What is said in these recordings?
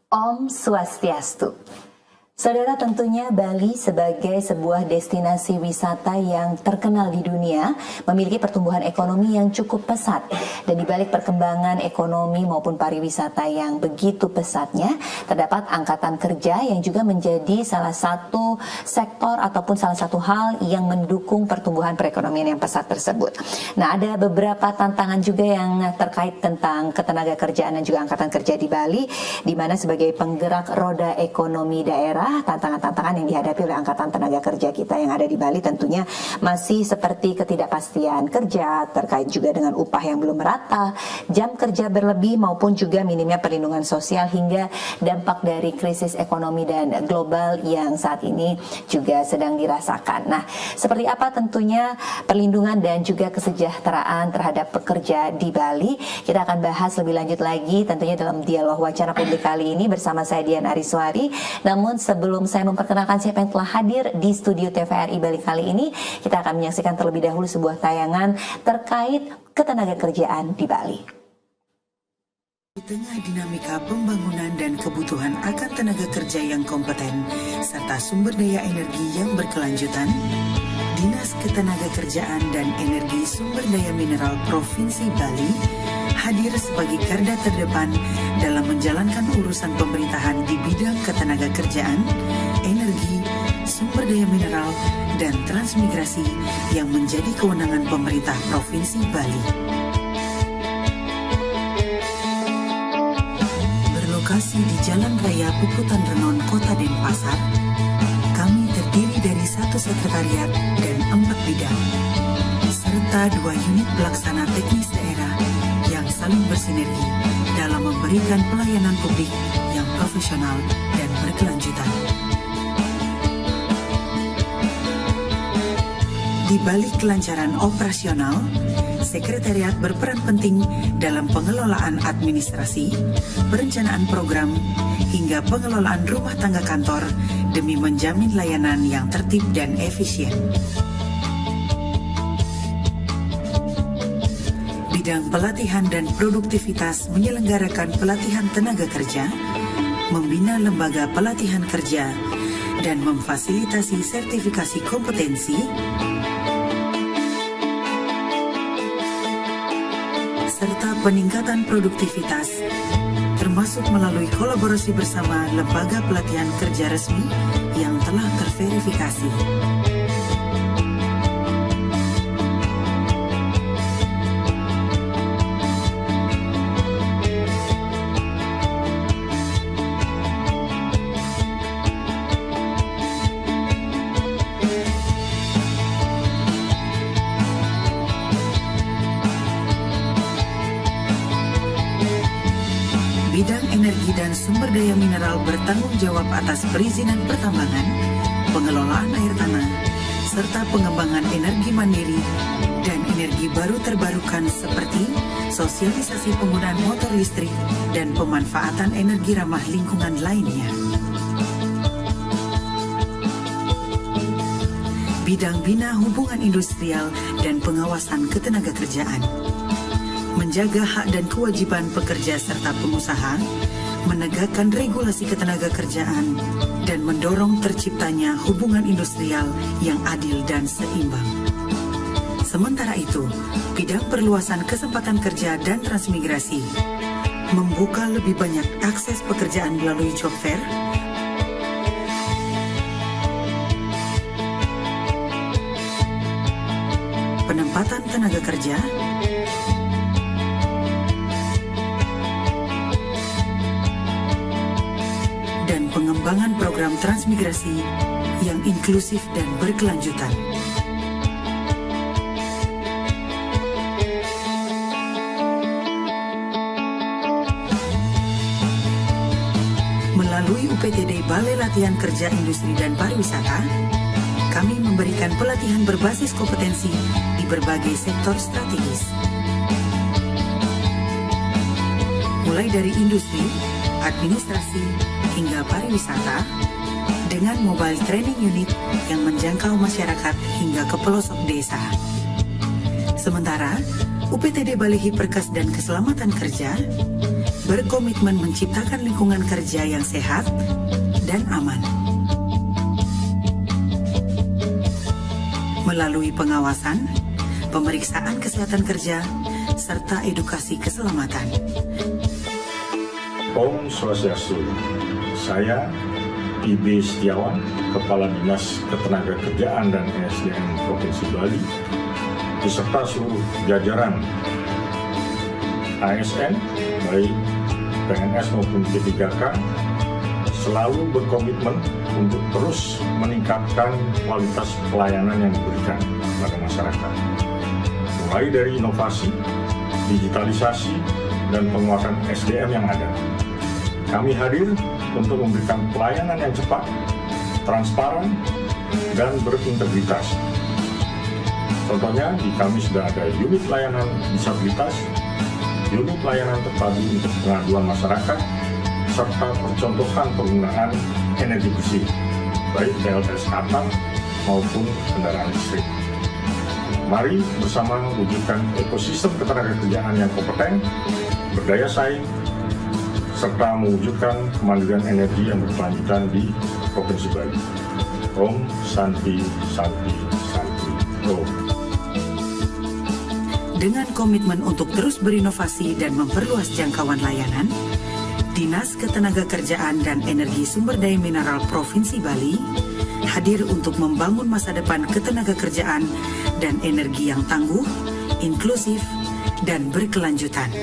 Om Swastiastu. Saudara, tentunya Bali sebagai sebuah destinasi wisata yang terkenal di dunia memiliki pertumbuhan ekonomi yang cukup pesat. Dan di balik perkembangan ekonomi maupun pariwisata yang begitu pesatnya, terdapat angkatan kerja yang juga menjadi salah satu sektor ataupun salah satu hal yang mendukung pertumbuhan perekonomian yang pesat tersebut. Nah, ada beberapa tantangan juga yang terkait tentang ketenaga kerjaan dan juga angkatan kerja di Bali, di mana sebagai penggerak roda ekonomi daerah, tantangan-tantangan yang dihadapi oleh angkatan tenaga kerja kita yang ada di Bali tentunya masih seperti ketidakpastian kerja terkait juga dengan upah yang belum merata, jam kerja berlebih maupun juga minimnya perlindungan sosial hingga dampak dari krisis ekonomi dan global yang saat ini juga sedang dirasakan. Nah, seperti apa tentunya perlindungan dan juga kesejahteraan terhadap pekerja di Bali? Kita akan bahas lebih lanjut lagi tentunya dalam dialog wacana publik kali ini bersama saya Dian Ariswari. Namun sebelum saya memperkenalkan siapa yang telah hadir di studio TVRI Bali kali ini, kita akan menyaksikan terlebih dahulu sebuah tayangan terkait ketenaga kerjaan di Bali. Di tengah dinamika pembangunan dan kebutuhan akan tenaga kerja yang kompeten serta sumber daya energi yang berkelanjutan, Dinas Ketenagakerjaan dan Energi Sumber Daya Mineral Provinsi Bali hadir sebagai garda terdepan dalam menjalankan urusan pemerintahan di bidang ketenagakerjaan, energi, sumber daya mineral, dan transmigrasi yang menjadi kewenangan pemerintah Provinsi Bali. Berlokasi di Jalan Raya Puputan Renon, Kota Denpasar, kami terdiri dari 1 sekretariat dan 4 bidang, serta 2 unit pelaksana teknis daerah yang saling bersinergi dalam memberikan pelayanan publik yang profesional dan berkelanjutan. Di balik kelancaran operasional, Sekretariat berperan penting dalam pengelolaan administrasi, perencanaan program, hingga pengelolaan rumah tangga kantor demi menjamin layanan yang tertib dan efisien. Bidang pelatihan dan produktivitas menyelenggarakan pelatihan tenaga kerja, membina lembaga pelatihan kerja, dan memfasilitasi sertifikasi kompetensi, serta peningkatan produktivitas, termasuk melalui kolaborasi bersama lembaga pelatihan kerja resmi yang telah terverifikasi. Bidang energi dan sumber daya mineral bertanggung jawab atas perizinan pertambangan, pengelolaan air tanah, serta pengembangan energi mandiri dan energi baru terbarukan seperti sosialisasi penggunaan motor listrik dan pemanfaatan energi ramah lingkungan lainnya. Bidang bina hubungan industrial dan pengawasan ketenagakerjaan, menjaga hak dan kewajiban pekerja serta pengusaha, menegakkan regulasi ketenagakerjaan, dan mendorong terciptanya hubungan industrial yang adil dan seimbang. Sementara itu, bidang perluasan kesempatan kerja dan transmigrasi, membuka lebih banyak akses pekerjaan melalui job fair, penempatan tenaga kerja, dan pengembangan program transmigrasi yang inklusif dan berkelanjutan. Melalui UPTD Balai Latihan Kerja Industri dan Pariwisata, kami memberikan pelatihan berbasis kompetensi di berbagai sektor strategis. Mulai dari industri, administrasi, hingga pariwisata, dengan mobile training unit yang menjangkau masyarakat hingga ke pelosok desa. Sementara, UPTD Bali Hiperkas dan Keselamatan Kerja berkomitmen menciptakan lingkungan kerja yang sehat dan aman. Melalui pengawasan, pemeriksaan kesehatan kerja, serta edukasi keselamatan. Om Swastiastu. Saya IB Setiawan, Kepala Dinas Ketenagakerjaan dan ESDM Provinsi Bali, beserta seluruh jajaran ASN, baik PNS maupun P3K, selalu berkomitmen untuk terus meningkatkan kualitas pelayanan yang diberikan kepada masyarakat. Mulai dari inovasi, digitalisasi, dan penguatan SDM yang ada. Kami hadir untuk memberikan pelayanan yang cepat, transparan, dan berintegritas. Contohnya, di kami sudah ada unit layanan disabilitas, unit layanan terpadu untuk pengaduan masyarakat, serta percontohan penggunaan energi bersih, baik PLTS atap maupun kendaraan listrik. Mari bersama mewujudkan ekosistem ketenagakerjaan yang kompeten, berdaya saing, serta mewujudkan kemandirian energi yang berkelanjutan di Provinsi Bali. Om Santi Santi Santi Om. Dengan komitmen untuk terus berinovasi dan memperluas jangkauan layanan, Dinas Ketenagakerjaan dan Energi Sumber Daya Mineral Provinsi Bali hadir untuk membangun masa depan ketenagakerjaan dan energi yang tangguh, inklusif, dan berkelanjutan.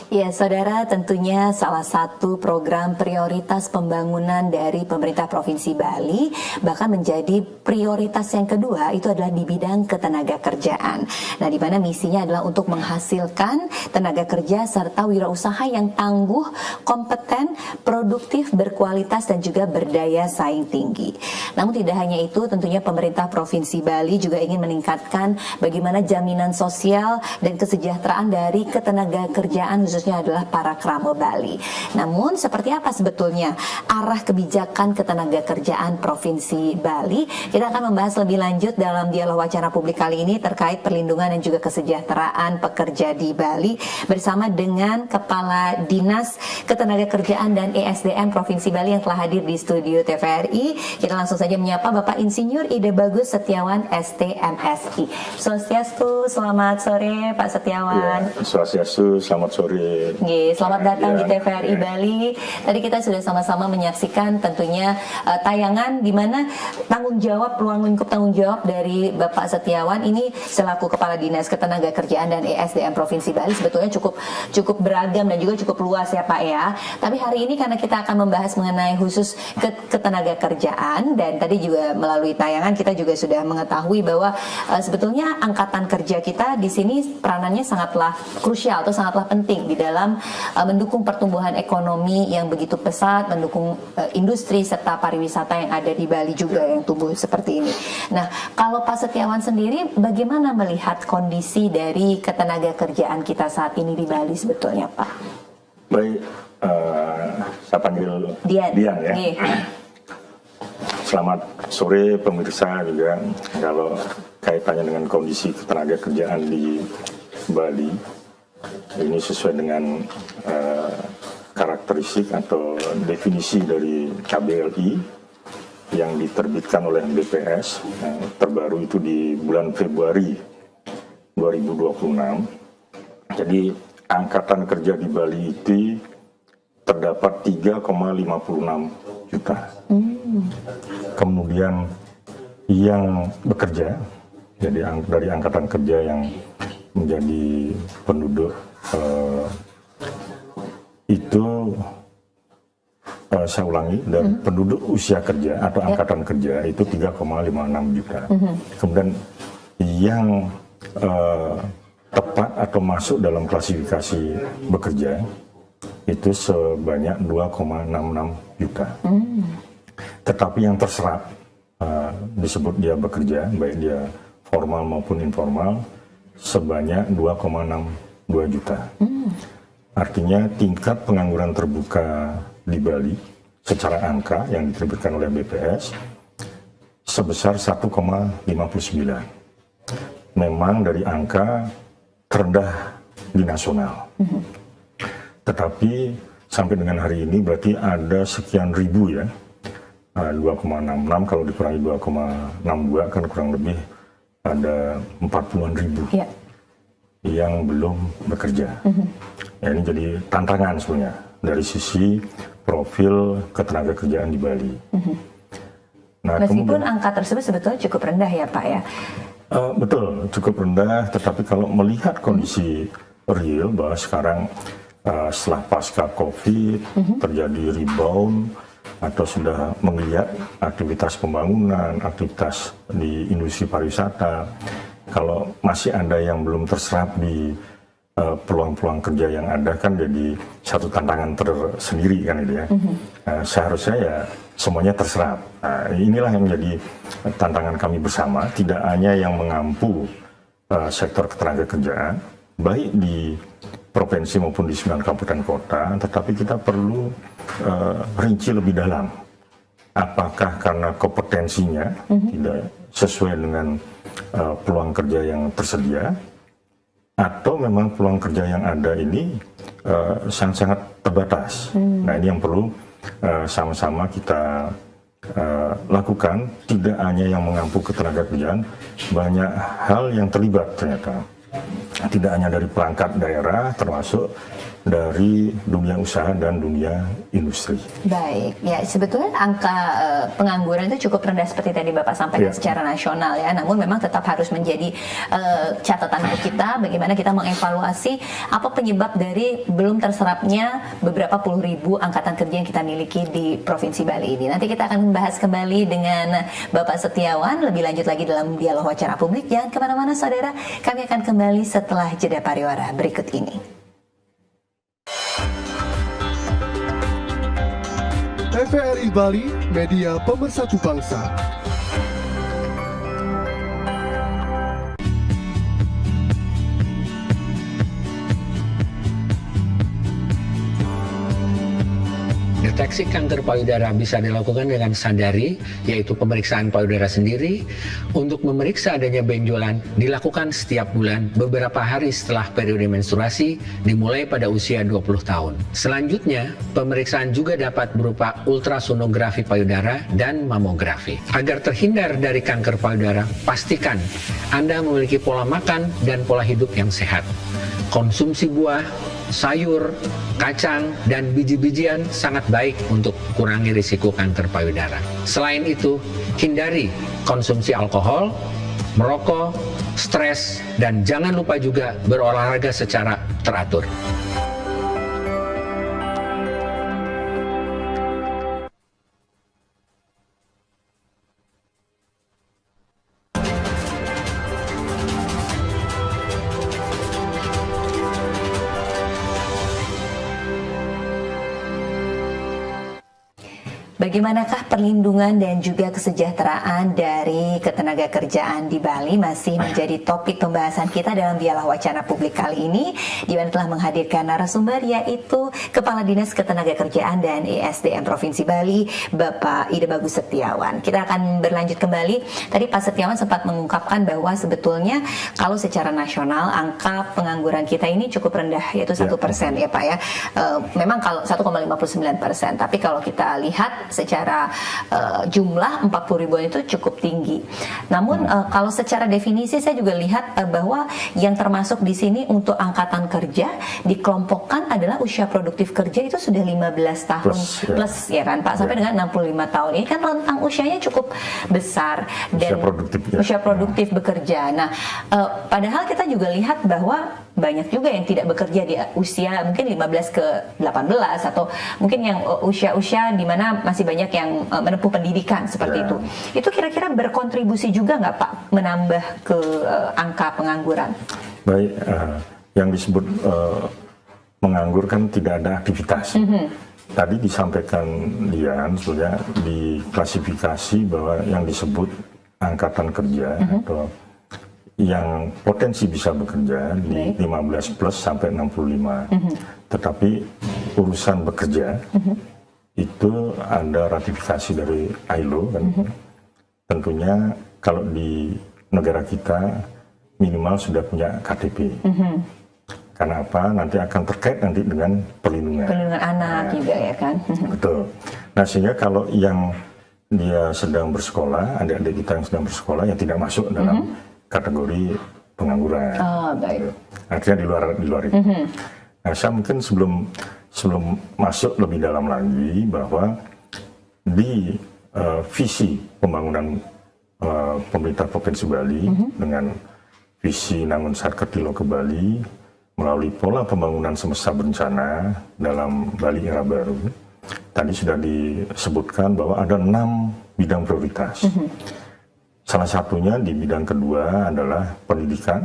Ya, saudara, tentunya salah satu program prioritas pembangunan dari pemerintah Provinsi Bali, bahkan menjadi prioritas yang kedua, itu adalah di bidang ketenagakerjaan. Nah, di mana misinya adalah untuk menghasilkan tenaga kerja serta wirausaha yang tangguh, kompeten, produktif, berkualitas, dan juga berdaya saing tinggi. Namun tidak hanya itu, tentunya pemerintah Provinsi Bali juga ingin meningkatkan bagaimana jaminan sosial dan kesejahteraan dari ketenagakerjaan, khususnya adalah para krama Bali. Namun seperti apa sebetulnya arah kebijakan ketenagakerjaan Provinsi Bali? Kita akan membahas lebih lanjut dalam dialog wacana publik kali ini terkait perlindungan dan juga kesejahteraan pekerja di Bali bersama dengan Kepala Dinas Ketenagakerjaan dan ESDM Provinsi Bali yang telah hadir di studio TVRI. Kita langsung saja menyapa Bapak Insinyur Ide Bagus Setiawan STMSI. Swastiastu, selamat sore Pak Setiawan. Ya, Swastiastu, selamat sore. Selamat datang di TVRI Bali. Tadi kita sudah sama-sama menyaksikan tentunya tayangan di mana tanggung jawab, ruang lingkup tanggung jawab dari Bapak Setiawan ini selaku Kepala Dinas Ketenagakerjaan dan ESDM Provinsi Bali sebetulnya cukup beragam dan juga cukup luas ya Pak ya. Tapi hari ini karena kita akan membahas mengenai khusus ketenagakerjaan dan tadi juga melalui tayangan kita juga sudah mengetahui bahwa sebetulnya angkatan kerja kita di sini peranannya sangatlah krusial atau sangatlah penting di dalam mendukung pertumbuhan ekonomi yang begitu pesat, mendukung industri serta pariwisata yang ada di Bali juga yang tumbuh seperti ini. Nah, kalau Pak Setiawan sendiri bagaimana melihat kondisi dari ketenagakerjaan kita saat ini di Bali sebetulnya, Pak? Baik, saya panggil Dian ya. Selamat sore pemirsa juga. Kalau kaitannya dengan kondisi ketenagakerjaan di Bali, ini sesuai dengan karakteristik atau definisi dari KBLI yang diterbitkan oleh BPS terbaru itu di bulan Februari 2026. Jadi angkatan kerja di Bali itu terdapat 3,56 juta. Kemudian yang bekerja, jadi dari angkatan kerja yang menjadi penduduk itu saya ulangi, dan penduduk usia kerja atau angkatan kerja itu 3,56 juta. Kemudian yang tepat atau masuk dalam klasifikasi bekerja itu sebanyak 2,66 juta. Tetapi yang terserap disebut dia bekerja, baik dia formal maupun informal, sebanyak 2,6 2 juta. Artinya tingkat pengangguran terbuka di Bali secara angka yang diterbitkan oleh BPS sebesar 1,59. Memang dari angka terendah di nasional. Tetapi sampai dengan hari ini berarti ada sekian ribu ya. 2,66 kalau dikurangi 2,62 kan kurang lebih ada 40-an ribu. Yang belum bekerja. Ya, ini jadi tantangan sebenarnya dari sisi profil ketenagakerjaan di Bali. Nah, meskipun angka tersebut sebetulnya cukup rendah ya Pak ya? Betul, cukup rendah, tetapi kalau melihat kondisi real bahwa sekarang setelah pasca COVID terjadi rebound atau sudah melihat aktivitas pembangunan, aktivitas di industri pariwisata, kalau masih ada yang belum terserap di peluang-peluang kerja yang ada kan jadi satu tantangan tersendiri kan itu ya. Seharusnya ya semuanya terserap. Inilah yang menjadi tantangan kami bersama, tidak hanya yang mengampu sektor ketenagakerjaan, baik di provinsi maupun di 9 kabupaten kota, tetapi kita perlu rinci lebih dalam. Apakah karena kompetensinya tidak sesuai dengan peluang kerja yang tersedia, atau memang peluang kerja yang ada ini sangat-sangat terbatas. Nah, ini yang perlu sama-sama kita lakukan, tidak hanya yang mengampu ketenagakerjaan, banyak hal yang terlibat ternyata. Tidak hanya dari perangkat daerah, termasuk dari dunia usaha dan dunia industri. Baik, ya sebetulnya angka pengangguran itu cukup rendah seperti tadi Bapak sampaikan secara nasional ya. Namun memang tetap harus menjadi catatan untuk kita bagaimana kita mengevaluasi apa penyebab dari belum terserapnya beberapa puluh ribu angkatan kerja yang kita miliki di Provinsi Bali ini. Nanti kita akan membahas kembali dengan Bapak Setiawan lebih lanjut lagi dalam dialog wawancara publik. Jangan kemana-mana saudara, kami akan kembali setelah jeda pariwara berikut ini. TVRI Bali, media pemersatu bangsa. Deteksi kanker payudara bisa dilakukan dengan sadari, yaitu pemeriksaan payudara sendiri. Untuk memeriksa adanya benjolan dilakukan setiap bulan beberapa hari setelah periode menstruasi dimulai pada usia 20 tahun. Selanjutnya, pemeriksaan juga dapat berupa ultrasonografi payudara dan mamografi. Agar terhindar dari kanker payudara, pastikan Anda memiliki pola makan dan pola hidup yang sehat. Konsumsi buah, sayur, kacang, dan biji-bijian sangat baik untuk kurangi risiko kanker payudara. Selain itu, hindari konsumsi alkohol, merokok, stres, dan jangan lupa juga berolahraga secara teratur. Bagaimanakah perlindungan dan juga kesejahteraan dari ketenagakerjaan di Bali masih menjadi topik pembahasan kita dalam dialog wacana publik kali ini, di mana telah menghadirkan narasumber yaitu Kepala Dinas Ketenagakerjaan dan ESDM Provinsi Bali, Bapak Ide Bagus Setiawan. Kita akan berlanjut kembali. Tadi Pak Setiawan sempat mengungkapkan bahwa sebetulnya kalau secara nasional angka pengangguran kita ini cukup rendah, yaitu 1% ya Pak ya. Memang kalau 1,59%, tapi kalau kita lihat secara jumlah 40 ribuan itu cukup tinggi. Namun kalau secara definisi saya juga lihat bahwa yang termasuk di sini untuk angkatan kerja dikelompokkan adalah usia produktif kerja itu sudah 15 tahun plus ya kan Pak, sampai dengan 65 tahun. Ini kan rentang usianya cukup besar dan usia produktif bekerja. Nah, padahal kita juga lihat bahwa banyak juga yang tidak bekerja di usia mungkin 15 ke 18 atau mungkin yang usia-usia di mana masih banyak yang menempuh pendidikan seperti itu. Itu kira-kira berkontribusi juga nggak Pak menambah ke angka pengangguran? Baik, yang disebut menganggur kan tidak ada aktivitas. Tadi disampaikan Dian, sebenarnya diklasifikasi bahwa yang disebut angkatan kerja atau yang potensi bisa bekerja di 15 plus sampai 65. Tetapi urusan bekerja itu ada ratifikasi dari ILO kan. Tentunya kalau di negara kita minimal sudah punya KTP. Karena apa? Nanti akan terkait nanti dengan perlindungan. Perlindungan anak juga ya kan. Betul. Nah sehingga kalau yang dia sedang bersekolah, adik-adik kita yang sedang bersekolah yang tidak masuk dalam kategori pengangguran. Oh, baik. Artinya di luar itu. Nah saya mungkin sebelum masuk lebih dalam lagi bahwa di visi pembangunan pemerintah Provinsi Bali dengan visi Nangun Sarketilo ke Bali melalui pola pembangunan semesta berencana dalam Bali era baru, tadi sudah disebutkan bahwa ada 6 bidang prioritas. Salah satunya di bidang kedua adalah pendidikan,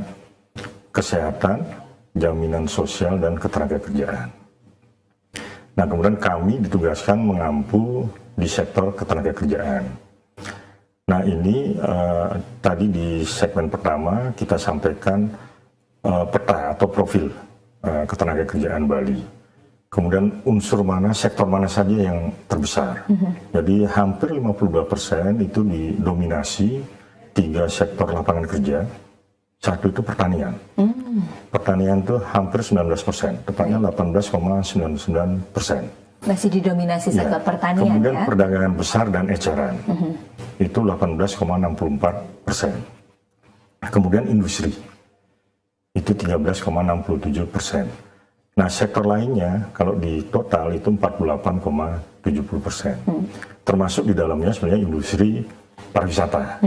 kesehatan, jaminan sosial, dan ketenagakerjaan. Nah, kemudian kami ditugaskan mengampu di sektor ketenagakerjaan. Nah, ini tadi di segmen pertama kita sampaikan peta atau profil ketenagakerjaan Bali. Kemudian unsur mana, sektor mana saja yang terbesar. Jadi hampir 52% itu didominasi 3 sektor lapangan kerja. Satu itu pertanian. Pertanian itu hampir 19%, tepatnya 18,99%. Masih didominasi sektor pertanian. Kemudian ya? perdagangan besar dan eceran, itu 18,64%. Kemudian industri, itu 13,67%. Nah, sektor lainnya kalau di total itu 48,70%. Termasuk di dalamnya sebenarnya industri pariwisata.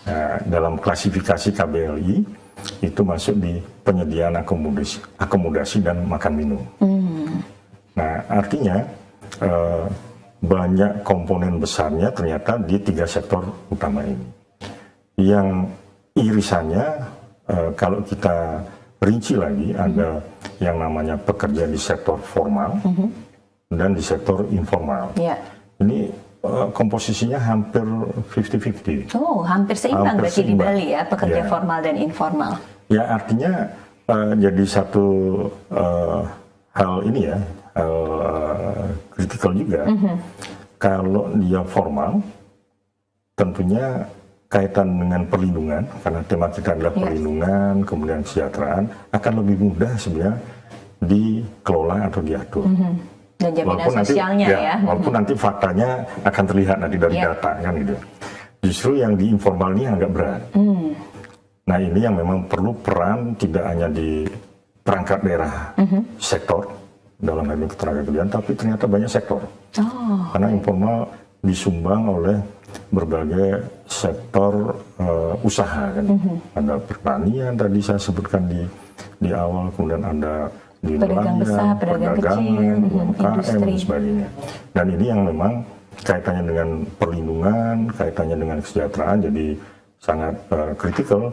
Nah, dalam klasifikasi KBLI itu masuk di penyediaan akomodasi dan makan minum. Nah, artinya banyak komponen besarnya ternyata di 3 sektor utama ini. Yang irisannya kalau kita rinci lagi ada yang namanya pekerja di sektor formal dan di sektor informal. Ini komposisinya hampir 50-50. Oh, hampir seimbang berarti di Bali ya, pekerja formal dan informal. Ya, artinya jadi satu hal ini ya, hal kritikal juga. Kalau dia formal, tentunya kaitan dengan perlindungan, karena tema kita adalah perlindungan, kemudian kesejahteraan, akan lebih mudah sebenarnya dikelola atau diatur. Dan jaminan sosialnya nanti, walaupun nanti faktanya akan terlihat nanti dari data kan gitu. Justru yang di informal ini agak berat. Nah, ini yang memang perlu peran tidak hanya di perangkat daerah sektor dalam hal ini ketenagakerjaan, tapi ternyata banyak sektor. Karena informal disumbang oleh berbagai sektor usaha kan. Ada pertanian tadi saya sebutkan di awal, kemudian ada di pedagang besar, pedagang kecil, UMKM dan sebagainya. Dan ini yang memang kaitannya dengan perlindungan, kaitannya dengan kesejahteraan, jadi sangat kritikal.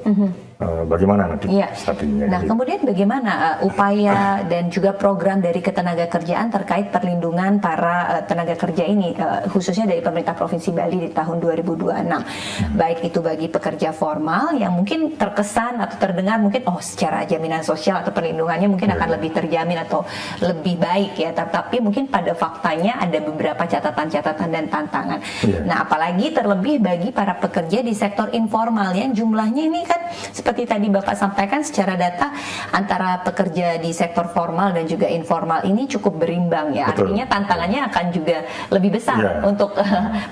Bagaimana nanti strateginya? Nah, kemudian bagaimana upaya dan juga program dari ketenagakerjaan terkait perlindungan para tenaga kerja ini, khususnya dari pemerintah Provinsi Bali di tahun 2026, baik itu bagi pekerja formal yang mungkin terkesan atau terdengar mungkin secara jaminan sosial atau perlindungannya mungkin akan lebih terjamin atau lebih baik ya, tapi mungkin pada faktanya ada beberapa catatan-catatan dan tantangan. Nah, apalagi terlebih bagi para pekerja di sektor informal yang jumlahnya ini kan seperti tadi Bapak sampaikan secara data antara pekerja di sektor formal dan juga informal ini cukup berimbang ya. Betul. Artinya tantangannya akan juga lebih besar untuk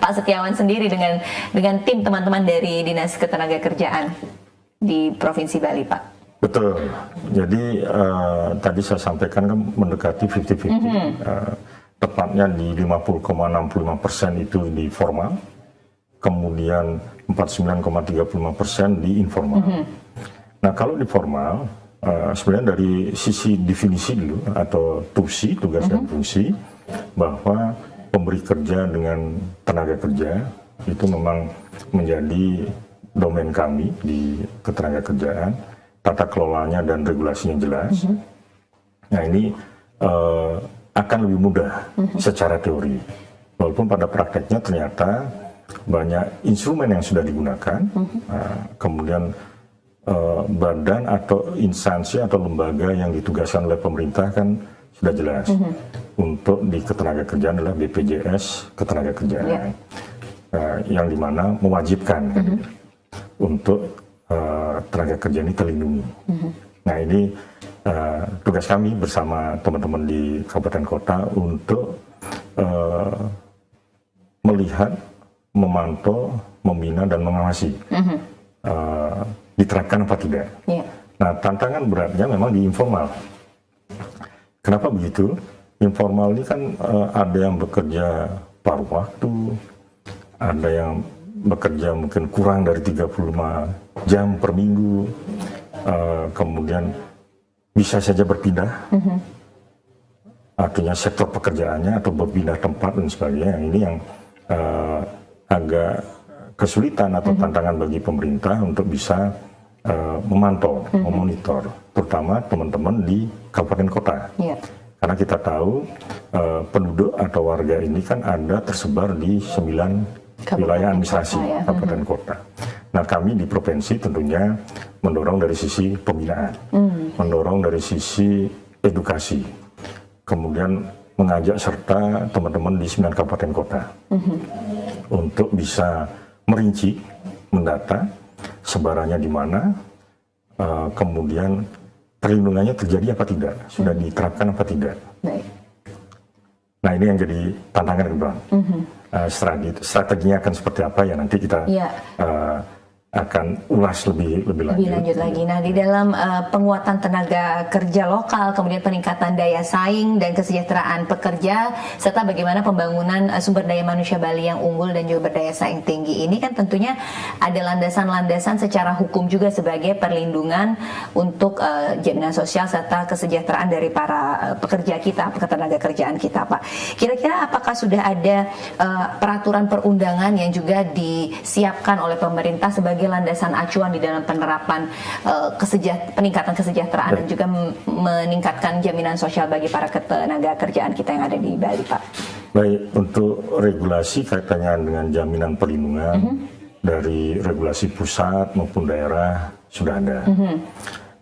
Pak Setiawan sendiri dengan tim teman-teman dari Dinas Ketenagakerjaan di Provinsi Bali, Pak. Betul. Jadi tadi saya sampaikan kan mendekati 50-50. Tepatnya di 50,65% itu di formal, kemudian 49,35% di informal. Nah, kalau di formal, sebenarnya dari sisi definisi dulu atau tusi, tugas dan fungsi, bahwa pemberi kerja dengan tenaga kerja itu memang menjadi domain kami di ketenagakerjaan, tata kelolanya dan regulasinya jelas. Nah, ini akan lebih mudah secara teori, walaupun pada prakteknya ternyata banyak instrumen yang sudah digunakan, kemudian badan atau instansi atau lembaga yang ditugaskan oleh pemerintah kan sudah jelas. Untuk di ketenagakerjaan adalah BPJS Ketenagakerjaan, yang dimana mewajibkan untuk tenaga kerja ini terlindungi. Nah ini tugas kami bersama teman-teman di kabupaten kota untuk melihat, memantau, membina dan mengawasi diterapkan apa tidak. Nah tantangan beratnya memang di informal. Kenapa begitu? Informal ini kan ada yang bekerja paruh waktu, ada yang bekerja mungkin kurang dari 35 jam per minggu, kemudian bisa saja berpindah, artinya sektor pekerjaannya atau berpindah tempat dan sebagainya. Ini yang agak kesulitan atau tantangan bagi pemerintah untuk bisa memantau, memonitor, terutama teman-teman di kabupaten kota. Karena kita tahu penduduk atau warga ini kan ada tersebar di 9 wilayah administrasi kabupaten kota. Nah kami di provinsi tentunya mendorong dari sisi pembinaan, mendorong dari sisi edukasi, kemudian mengajak serta teman-teman di 9 kabupaten kota untuk bisa merinci, mendata sebarannya di mana, kemudian perlindungannya terjadi apa tidak, sudah diterapkan apa tidak. Nah ini yang jadi tantangan ke depan. Strateginya akan seperti apa ya nanti kita akan ulas lebih lanjut lagi. Nah di dalam penguatan tenaga kerja lokal, kemudian peningkatan daya saing dan kesejahteraan pekerja, serta bagaimana pembangunan sumber daya manusia Bali yang unggul dan juga berdaya saing tinggi, ini kan tentunya ada landasan-landasan secara hukum juga sebagai perlindungan untuk jaminan sosial serta kesejahteraan dari para pekerja kita, ketenaga kerjaan kita, Pak. Kira-kira apakah sudah ada peraturan perundangan yang juga disiapkan oleh pemerintah sebagai landasan acuan di dalam penerapan peningkatan kesejahteraan dan juga meningkatkan jaminan sosial bagi para ketenaga kerjaan kita yang ada di Bali, Pak? Baik, untuk regulasi kaitannya dengan jaminan perlindungan dari regulasi pusat maupun daerah sudah ada.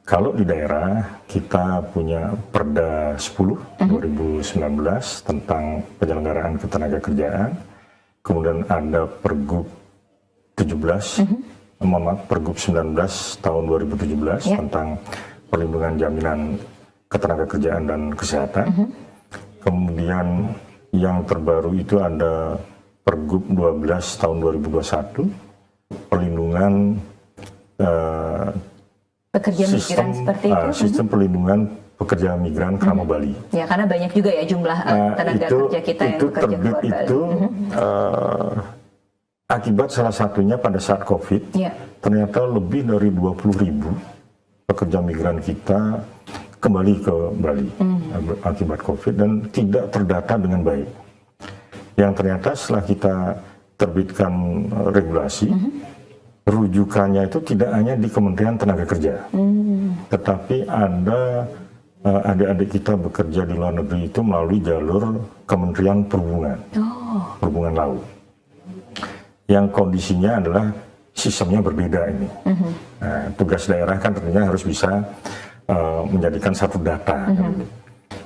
Kalau di daerah kita punya Perda 10 2019 tentang penyelenggaraan ketenaga kerjaan, kemudian ada Pergub 17 Pergub 19 tahun 2017 tentang perlindungan jaminan ketenaga kerjaan dan kesehatan. Kemudian yang terbaru itu ada Pergub 12 tahun 2021 perlindungan pekerja migran seperti itu. Sistem perlindungan pekerja migran Krama Bali. Ya, karena banyak juga ya jumlah tenaga kerja kita yang bekerja di luar Bali. Itu akibat salah satunya pada saat COVID, ternyata lebih dari 20.000 pekerja migran kita kembali ke Bali akibat COVID dan tidak terdata dengan baik. Yang ternyata setelah kita terbitkan regulasi, rujukannya itu tidak hanya di Kementerian Tenaga Kerja, tetapi ada adik-adik kita bekerja di luar negeri itu melalui jalur Kementerian Perhubungan, Perhubungan Laut. Yang kondisinya adalah sistemnya berbeda ini. Nah, tugas daerah kan tentunya harus bisa menjadikan satu data.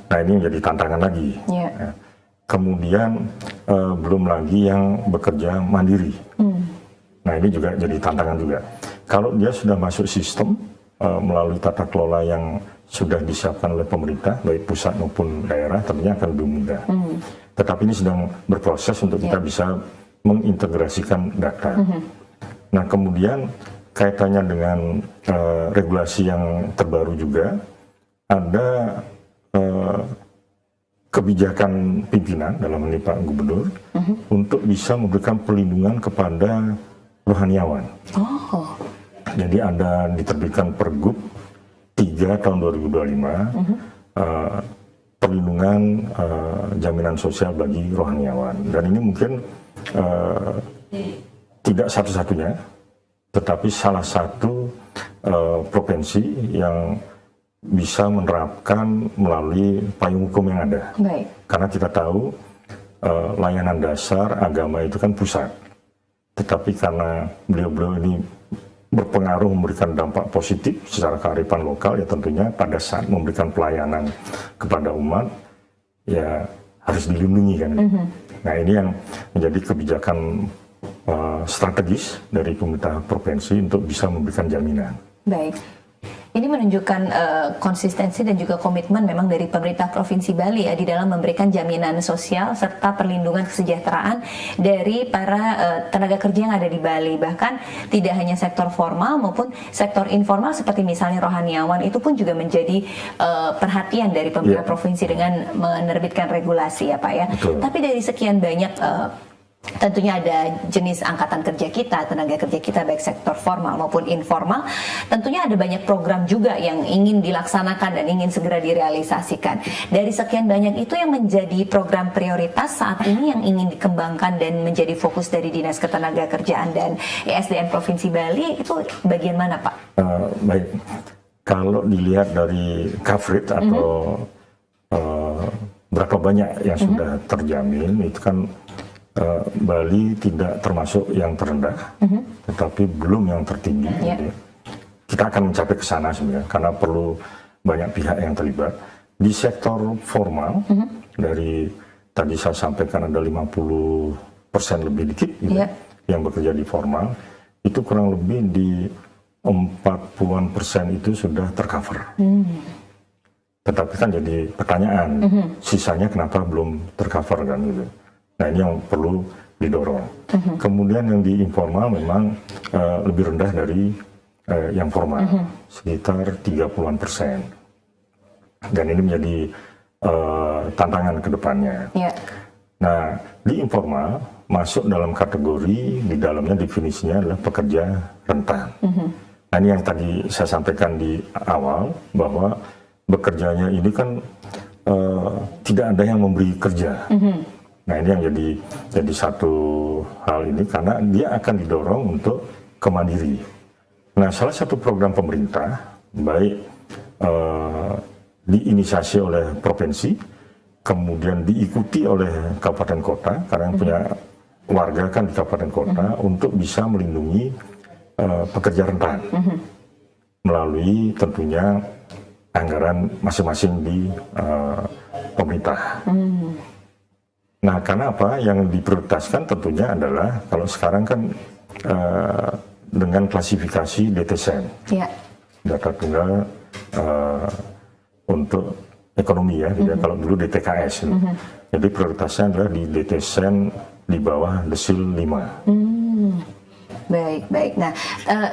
Nah ini menjadi tantangan lagi. Nah, kemudian belum lagi yang bekerja mandiri. Nah ini juga jadi tantangan juga. Kalau dia sudah masuk sistem melalui tata kelola yang sudah disiapkan oleh pemerintah, baik pusat maupun daerah, tentunya akan lebih mudah. Tetapi ini sedang berproses untuk kita bisa mengintegrasikan data. Nah kemudian kaitannya dengan regulasi yang terbaru juga ada kebijakan pimpinan dalam ini Pak Gubernur untuk bisa memberikan perlindungan kepada rohaniawan. Jadi ada diterbitkan Pergub 3 tahun 2025 perlindungan jaminan sosial bagi rohaniawan. Dan ini mungkin tidak satu-satunya, tetapi salah satu provinsi yang bisa menerapkan melalui payung hukum yang ada. Karena kita tahu layanan dasar agama itu kan pusat, tetapi karena beliau-beliau ini berpengaruh memberikan dampak positif secara kearifan lokal ya tentunya pada saat memberikan pelayanan kepada umat ya harus dilindungi kan. Nah ini yang menjadi kebijakan strategis dari pemerintah provinsi untuk bisa memberikan jaminan. Baik. Ini menunjukkan konsistensi dan juga komitmen memang dari pemerintah Provinsi Bali ya di dalam memberikan jaminan sosial serta perlindungan kesejahteraan dari para tenaga kerja yang ada di Bali. Bahkan tidak hanya sektor formal maupun sektor informal seperti misalnya rohaniawan itu pun juga menjadi perhatian dari pemerintah provinsi dengan menerbitkan regulasi ya Pak ya. Betul. Tapi dari sekian banyak tentunya ada jenis angkatan kerja kita, tenaga kerja kita baik sektor formal maupun informal. Tentunya ada banyak program juga yang ingin dilaksanakan dan ingin segera direalisasikan. Dari sekian banyak itu yang menjadi program prioritas saat ini yang ingin dikembangkan dan menjadi fokus dari Dinas Ketenagakerjaan dan ESDM Provinsi Bali itu bagian mana Pak? Baik, kalau dilihat dari coverage atau berapa banyak yang sudah terjamin itu kan Bali tidak termasuk yang terendah, tetapi belum yang tertinggi. Jadi, kita akan mencapai ke sana sebenarnya, karena perlu banyak pihak yang terlibat. Di sektor formal, dari tadi saya sampaikan ada 50% lebih dikit gitu, yang bekerja di formal, itu kurang lebih di 40% itu sudah tercover. Tetapi kan jadi pertanyaan, sisanya kenapa belum tercover kan gitu. Nah ini yang perlu didorong. Kemudian yang di informal memang lebih rendah dari yang formal, sekitar 30-an%. Dan ini menjadi tantangan ke depannya. Nah di informal masuk dalam kategori, di dalamnya definisinya adalah pekerja rentan. Nah ini yang tadi saya sampaikan di awal, bahwa bekerjanya ini kan tidak ada yang memberi kerja. Nah ini yang jadi satu hal ini, karena dia akan didorong untuk kemandiri. Nah salah satu program pemerintah, baik diinisiasi oleh provinsi, kemudian diikuti oleh kabupaten kota, karena yang punya warga kan di kabupaten kota, untuk bisa melindungi pekerja rentan melalui tentunya anggaran masing-masing di pemerintah. Nah, karena apa? Yang diprioritaskan tentunya adalah kalau sekarang kan dengan klasifikasi DTSEN, data tunggal untuk ekonomi ya, kalau dulu DTKS. Jadi prioritasnya adalah di DTSEN di bawah desil 5. Baik. Nah,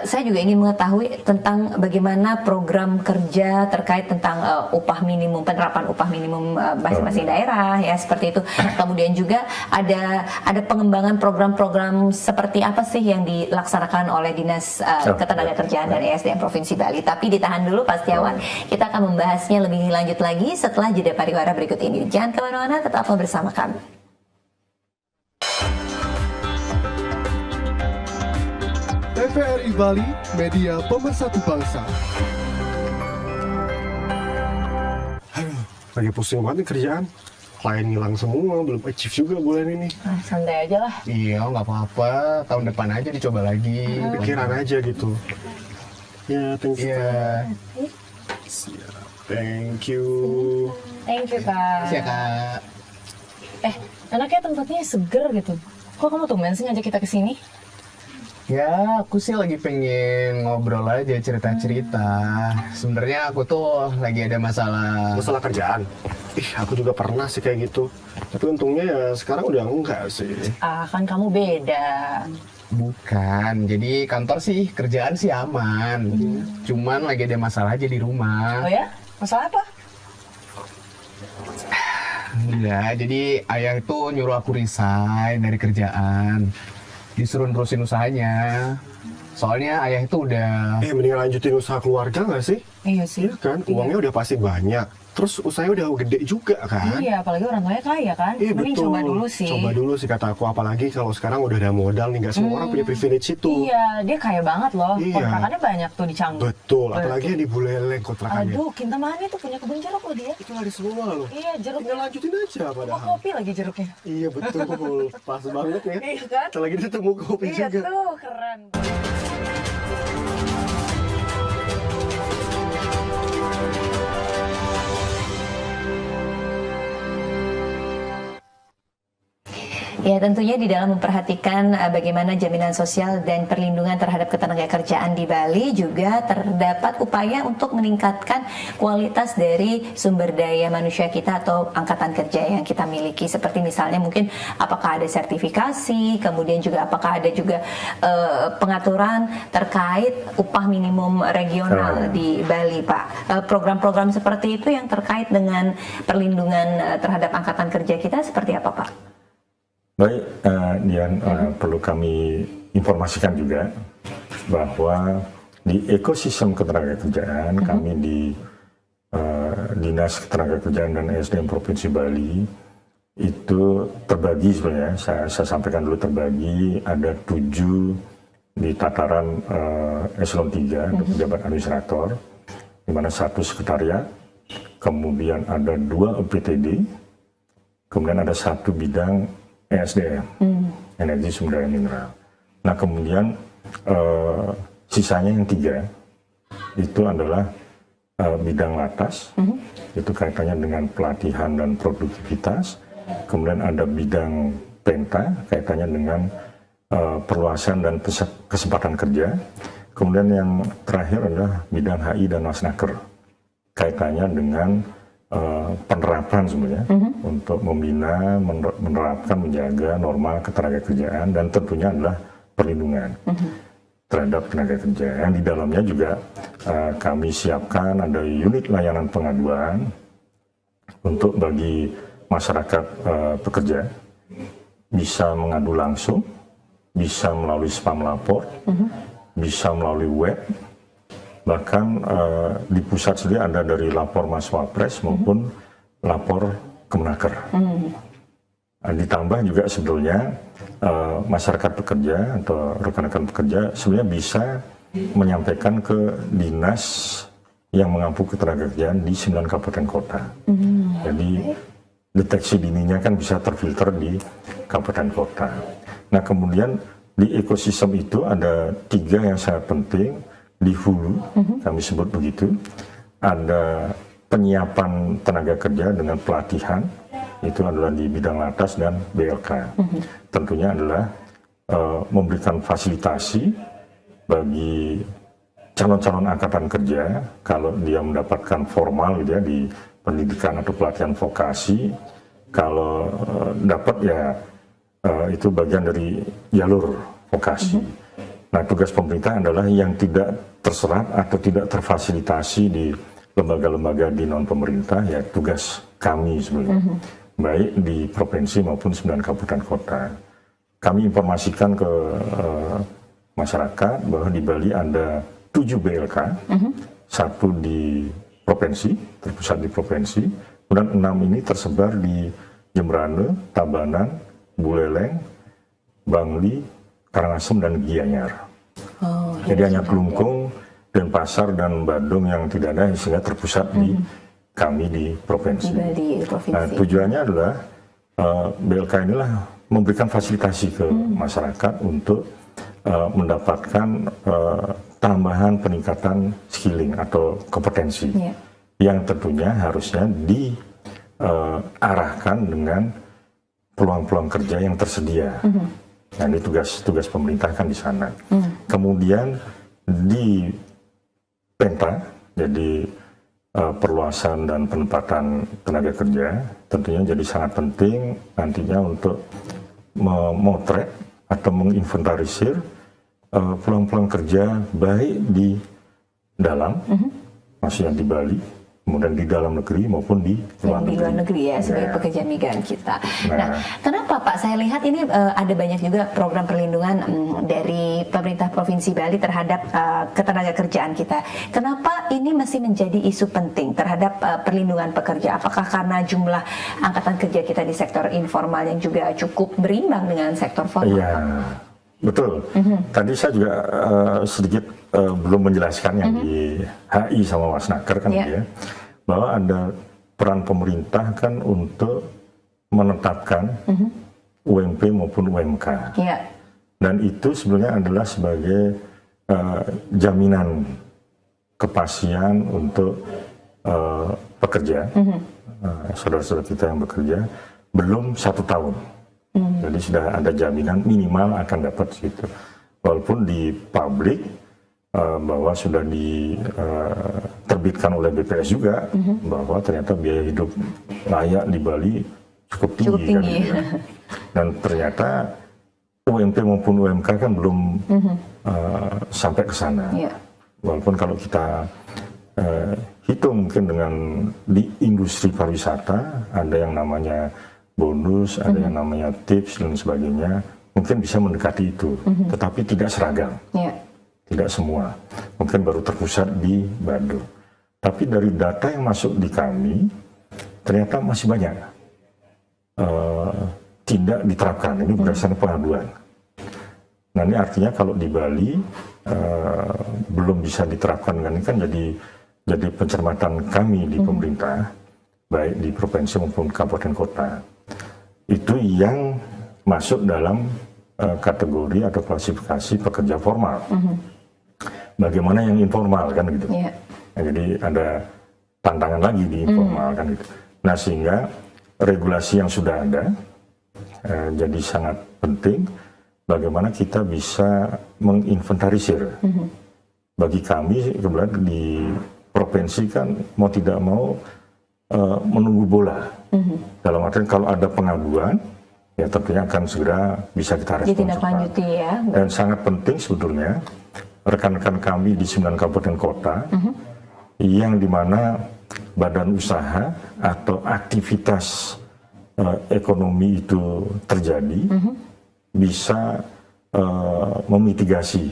saya juga ingin mengetahui tentang bagaimana program kerja terkait tentang upah minimum, penerapan upah minimum masing-masing daerah ya seperti itu. Kemudian juga ada pengembangan program-program seperti apa sih yang dilaksanakan oleh Dinas Ketenagakerjaan dan ESDM Provinsi Bali. Tapi ditahan dulu Pak Setiawan. Kita akan membahasnya lebih lanjut lagi setelah jeda pariwara berikut ini. Jangan kemana-mana, tetaplah bersama kami. TVRI Bali, media pemersatu bangsa. Aduh, lagi pusing banget nih kerjaan. Klien ngilang semua, belum achieve juga bulan ini. Santai aja lah. Iya, nggak apa-apa. Tahun depan aja dicoba lagi. Pikiran aja gitu. Ya, thank you. Siap. Thank you. Thank you, Kak. Siap, Kak. Enaknya tempatnya seger gitu. Kok kamu tumben sih ngajak kita ke sini? Ya, aku sih lagi pengen ngobrol aja, cerita-cerita. Sebenarnya aku tuh lagi ada masalah. Masalah kerjaan? Aku juga pernah sih kayak gitu. Tapi untungnya ya sekarang udah enggak sih. Kan kamu beda. Bukan, jadi kantor sih, kerjaan sih aman. Cuman lagi ada masalah aja di rumah. Oh ya? Masalah apa? Enggak, jadi ayah itu nyuruh aku resign dari kerjaan. Disuruh nerusin usahanya. Soalnya ayah itu udah... Mendingan lanjutin usaha keluarga nggak sih? Iya sih. Iya kan, uangnya udah pasti banyak. Terus usahanya udah gede juga kan? Iya, apalagi orang tuanya kaya kan? Iya Mending betul. coba dulu sih. Coba dulu sih kata aku, apalagi kalau sekarang udah ada modal nih, nggak semua orang punya privilege itu. Iya, dia kaya banget loh. Iya. Kontrakannya banyak tuh di Canggu. Betul, apalagi yang di Buleleng kontrakannya. Aduh, Kintamani tuh punya kebun jeruk loh dia. Itu lari semua loh. Iya, jeruk. Tinggal lanjutin aja Sama padahal. kopi lagi jeruknya. Iya betul, pas banget ya. Iya kan? Lagi ketemu kopi Iya juga. tuh, keren. Ya, tentunya di dalam memperhatikan bagaimana jaminan sosial dan perlindungan terhadap ketenagakerjaan di Bali juga terdapat upaya untuk meningkatkan kualitas dari sumber daya manusia kita atau angkatan kerja yang kita miliki. Seperti misalnya mungkin apakah ada sertifikasi, kemudian juga apakah ada juga pengaturan terkait upah minimum regional di Bali, Pak. Program-program seperti itu yang terkait dengan perlindungan terhadap angkatan kerja kita seperti apa, Pak? Baik, Dian, perlu kami informasikan juga bahwa di ekosistem ketenagakerjaan kami di Dinas Ketenagakerjaan dan SDM Provinsi Bali itu terbagi sebenarnya, saya sampaikan dulu terbagi ada 7 di tataran eselon 3 untuk pejabat administrator, di mana 1 sekretariat, kemudian ada 2 OPTD, kemudian ada 1 bidang ESDM, energi sumber daya mineral. Nah kemudian sisanya yang 3 itu adalah bidang latas, itu kaitannya dengan pelatihan dan produktivitas. Kemudian ada bidang penta, kaitannya dengan perluasan dan kesempatan kerja. Kemudian yang terakhir adalah bidang HI dan Wasnaker, kaitannya dengan penerapan sebenarnya untuk membina, menerapkan, menjaga norma ketenagakerjaan dan tentunya adalah perlindungan terhadap tenaga kerja. Yang di dalamnya juga kami siapkan ada unit layanan pengaduan untuk bagi masyarakat pekerja bisa mengadu langsung, bisa melalui spam lapor, bisa melalui web. Bahkan di pusat sendiri ada dari lapor Mas Wapres maupun lapor Kemenaker. Ditambah juga sebetulnya masyarakat pekerja atau rekan-rekan pekerja sebenarnya bisa menyampaikan ke dinas yang mengampu ketenagakerjaan di 9 kabupaten kota. Jadi deteksi dininya kan bisa terfilter di kabupaten kota. Nah kemudian di ekosistem itu ada 3 yang sangat penting. Di hulu, kami sebut begitu, ada penyiapan tenaga kerja dengan pelatihan, itu adalah di bidang latas dan BLK. Tentunya adalah memberikan fasilitasi bagi calon-calon angkatan kerja, kalau dia mendapatkan formal gitu ya, di pendidikan atau pelatihan vokasi, kalau dapat ya itu bagian dari jalur vokasi. Nah, tugas pemerintah adalah yang tidak terserap atau tidak terfasilitasi di lembaga-lembaga di non-pemerintah, ya tugas kami sebenarnya, baik di provinsi maupun 9 kabupaten kota. Kami informasikan ke masyarakat bahwa di Bali ada 7 BLK, 1 di provinsi, terpusat di provinsi, kemudian 6 ini tersebar di Jemberane, Tabanan, Buleleng, Bangli, Karangasem dan Gianyar. Jadi hanya Kelungkung, Denpasar dan Badung yang tidak ada, sehingga terpusat di kami di provinsi. Nah, tujuannya adalah BLK inilah memberikan fasilitasi ke masyarakat untuk mendapatkan tambahan peningkatan skilling atau kompetensi yang tentunya harusnya diarahkan dengan peluang-peluang kerja yang tersedia. Nah, ini tugas pemerintah kan di sana. Kemudian di penta, jadi perluasan dan penempatan tenaga kerja tentunya jadi sangat penting nantinya untuk memotret atau menginventarisir peluang-peluang kerja baik di dalam, maksudnya di Bali, kemudian di dalam negeri maupun di luar negeri ya, sebagai pekerja migran kita. Nah, kenapa Pak? Saya lihat ini ada banyak juga program perlindungan dari pemerintah Provinsi Bali terhadap ketenagakerjaan kita. Kenapa ini masih menjadi isu penting terhadap perlindungan pekerja? Apakah karena jumlah angkatan kerja kita di sektor informal yang juga cukup berimbang dengan sektor formal? Iya, betul. Tadi saya juga sedikit belum menjelaskan yang di HI sama Wasnaker kan ya, bahwa ada peran pemerintah kan untuk menetapkan UMP maupun UMK. Dan itu sebenarnya adalah sebagai jaminan kepastian untuk pekerja, saudara-saudara kita yang bekerja, belum 1 tahun Jadi sudah ada jaminan minimal akan dapat situ. Walaupun di publik bahwa sudah diterbitkan oleh BPS juga bahwa ternyata biaya hidup layak di Bali cukup tinggi. Kan, gitu. Dan ternyata UMP maupun UMK kan belum sampai ke sana. Walaupun kalau kita hitung mungkin dengan di industri pariwisata ada yang namanya bonus, ada yang namanya tips dan sebagainya, mungkin bisa mendekati itu, tetapi tidak seragam, tidak semua, mungkin baru terpusat di Badung. Tapi dari data yang masuk di kami, ternyata masih banyak tidak diterapkan. Ini berdasarkan pengaduan. Nah ini artinya kalau di Bali belum bisa diterapkan, kan ini kan jadi pencermatan kami di pemerintah, baik di provinsi maupun kabupaten kota. Itu yang masuk dalam kategori atau klasifikasi pekerja formal. Bagaimana yang informal kan gitu. Nah, jadi ada tantangan lagi di informal kan gitu. Nah sehingga regulasi yang sudah ada jadi sangat penting. Bagaimana kita bisa menginventarisir. Bagi kami kebetulan di provinsi kan mau tidak mau menunggu bola. Dalam artian kalau ada pengaduan, ya tentunya akan segera bisa kita respon cepat. Ya. Dan sangat penting sebetulnya rekan-rekan kami di 9 kabupaten kota yang dimana badan usaha atau aktivitas ekonomi itu terjadi bisa memitigasi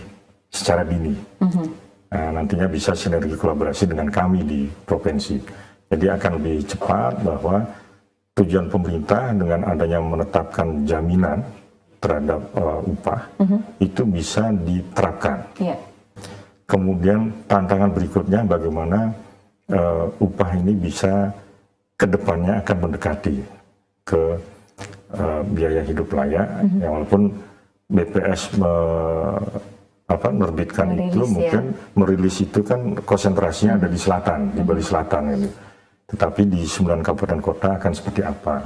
secara dini. Nah, nantinya bisa sinergi kolaborasi dengan kami di provinsi. Jadi akan lebih cepat bahwa tujuan pemerintah dengan adanya menetapkan jaminan terhadap upah itu bisa diterapkan. Kemudian tantangan berikutnya bagaimana upah ini bisa kedepannya akan mendekati ke biaya hidup layak, yang walaupun BPS menerbitkan itu mungkin merilis itu kan konsentrasinya ada di selatan, di Bali Selatan ini. Tetapi di 9 kabupaten kota akan seperti apa?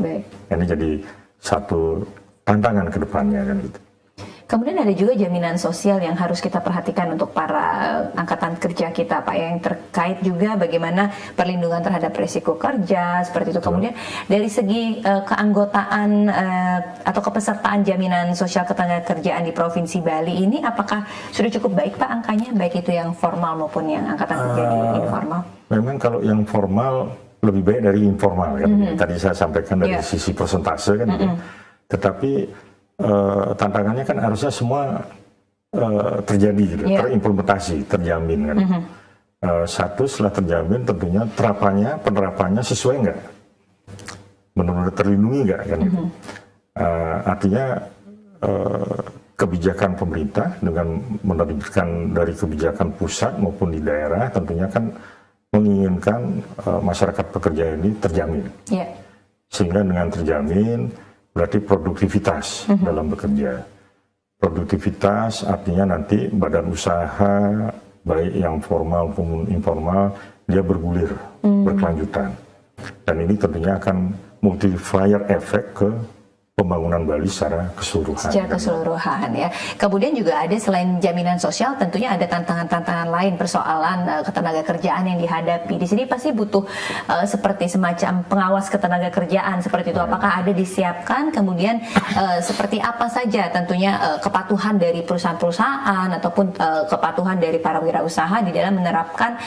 Ini jadi satu tantangan ke depannya kan gitu. Kemudian ada juga jaminan sosial yang harus kita perhatikan untuk para angkatan kerja kita, Pak, yang terkait juga bagaimana perlindungan terhadap risiko kerja seperti itu. Kemudian dari segi keanggotaan atau kepesertaan jaminan sosial ketenagakerjaan di Provinsi Bali ini, apakah sudah cukup baik, Pak, angkanya, baik itu yang formal maupun yang angkatan kerja di informal? Memang kalau yang formal lebih baik dari informal kan. Tadi saya sampaikan dari sisi persentase kan. Tetapi tantangannya kan harusnya semua terjadi gitu, terimplementasi, terjamin kan. Satu, setelah terjamin tentunya penerapannya sesuai nggak, benar-benar terlindungi nggak kan gitu. Artinya kebijakan pemerintah dengan menerbitkan dari kebijakan pusat maupun di daerah tentunya kan menginginkan masyarakat pekerja ini terjamin. Sehingga dengan terjamin berarti produktivitas dalam bekerja. Produktivitas artinya nanti badan usaha, baik yang formal maupun informal, dia bergulir, berkelanjutan. Dan ini tentunya akan multiplier efek ke pembangunan Bali secara keseluruhan. Secara keseluruhan ya. Kemudian juga ada selain jaminan sosial, tentunya ada tantangan-tantangan lain, persoalan ketenagakerjaan yang dihadapi. Di sini pasti butuh seperti semacam pengawas ketenagakerjaan seperti itu. Apakah ada disiapkan? Kemudian seperti apa saja tentunya kepatuhan dari perusahaan-perusahaan ataupun kepatuhan dari para wirausaha di dalam menerapkan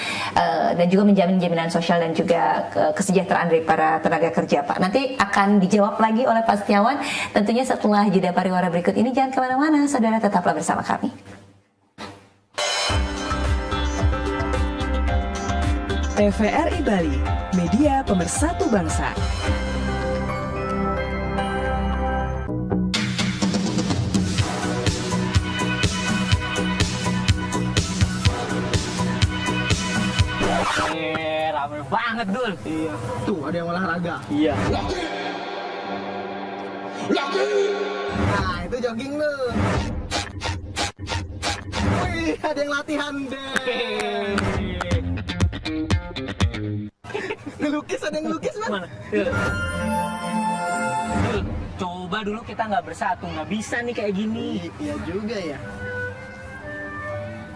dan juga menjamin jaminan sosial dan juga kesejahteraan dari para tenaga kerja, Pak. Nanti akan dijawab lagi oleh Pak Setiawan. Tentunya setelah jeda pariwara berikut ini, jangan kemana-mana, saudara, tetaplah bersama kami. TVRI Bali, media pemersatu bangsa. Rame banget, Dul. Iya. Tuh, ada yang olahraga. Iya. Nah, itu jogging lu. Wih, ada yang latihan deh. Ngelukis, ada yang ngelukis, Bang. Mana? Coba coba dulu kita nggak bersatu, nggak bisa nih kayak gini. Iya juga ya.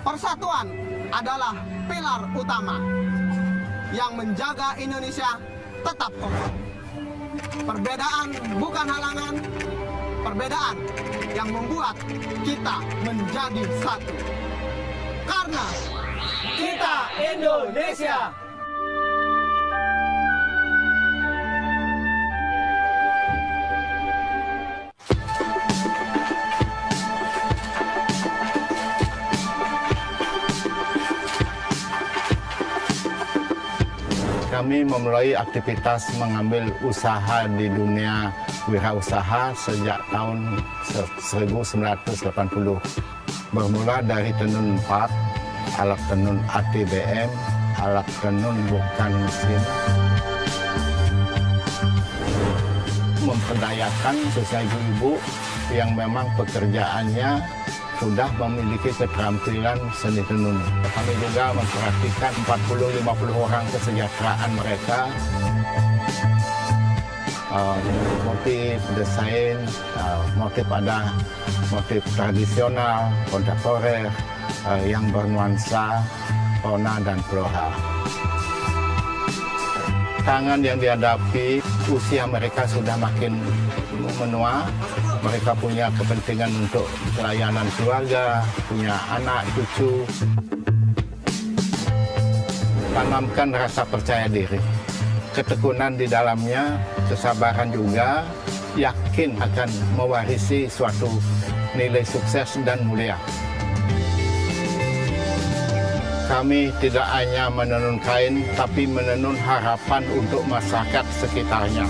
Persatuan adalah pilar utama yang menjaga Indonesia tetap kokoh. Perbedaan bukan halangan, perbedaan yang membuat kita menjadi satu. Karena kita Indonesia. Kami memulai aktivitas mengambil usaha di dunia wirausaha sejak tahun 1980. Bermula dari tenun 4, alat tenun ATBM, alat tenun bukan mesin. Memperdayakan khususnya ibu-ibu yang memang pekerjaannya sudah memiliki keterampilan seni tenun. Kami juga memperhatikan 40-50 orang kesejahteraan mereka. Motif desain, motif ada motif tradisional, kontemporer yang bernuansa fauna dan flora. Tantangan yang dihadapi, usia mereka sudah makin menua. Mereka punya kepentingan untuk pelayanan keluarga, punya anak, cucu. Tanamkan rasa percaya diri. Ketekunan di dalamnya, kesabaran juga, yakin akan mewarisi suatu nilai sukses dan mulia. Kami tidak hanya menenun kain, tapi menenun harapan untuk masyarakat sekitarnya.